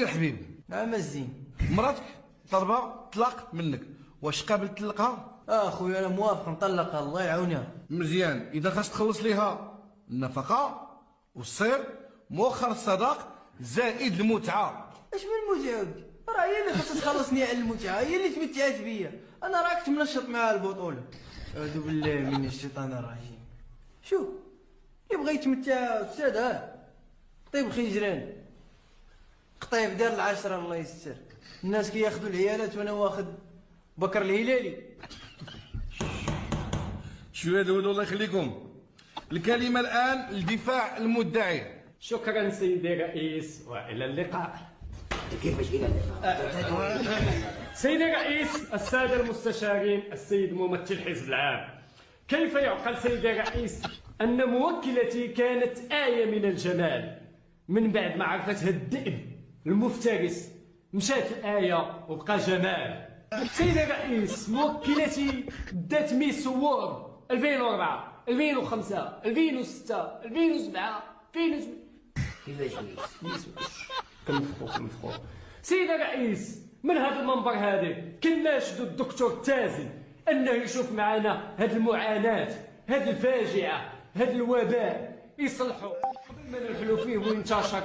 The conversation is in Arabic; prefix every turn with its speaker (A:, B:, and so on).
A: يا حبيبي.
B: نعم الزين.
A: مراتك طلبة طلاق منك، واش قابل تطلقها؟
B: خويا انا موافق نطلقها، الله يعاونها.
A: مزيان، اذا خاص تخلص ليها النفقة والصير مؤخر الصداق زائد المتعة.
B: اش من المتعة ودي؟ راه هي اللي خاصها تخلصني على المتعة، هي اللي تمتعت بيا، انا راك تمنشط معاها البطولة. اعوذ بالله من الشيطان الرجيم. شوف يبغى يتمتع استاذ، طيب خنجران قطيب دار العشرة الله يستر، الناس كياخذوا العيالات وانا واخذ بكر الهلالي.
A: شوية داود الله يخليكم. الكلمة الآن لدفاع المدعي.
C: شكرا سيدي الرئيس والى اللقاء.
D: كيفاش الى اللقاء؟
C: سيدي الرئيس، السادة المستشارين، السيد ممثل الحزب العام، كيف يعقل سيدي الرئيس أن موكلتي كانت آية من الجمال، من بعد ما عرفتها الذئب المفترس مشات الآية وبقى جمال. سيدي الرئيس، موكلتي دات ميس وورد 2004 2005 2006 2007 2008.
D: كيفاش
C: ميس كنفخو. سيدي الرئيس، من هذا المنبر هذا كناشدو الدكتور التازي انه يشوف معنا هذه المعاناة، هذه الفاجعة، هذا الوباء، يصلحوا قبل ما نرحلوا فيه وينتشر.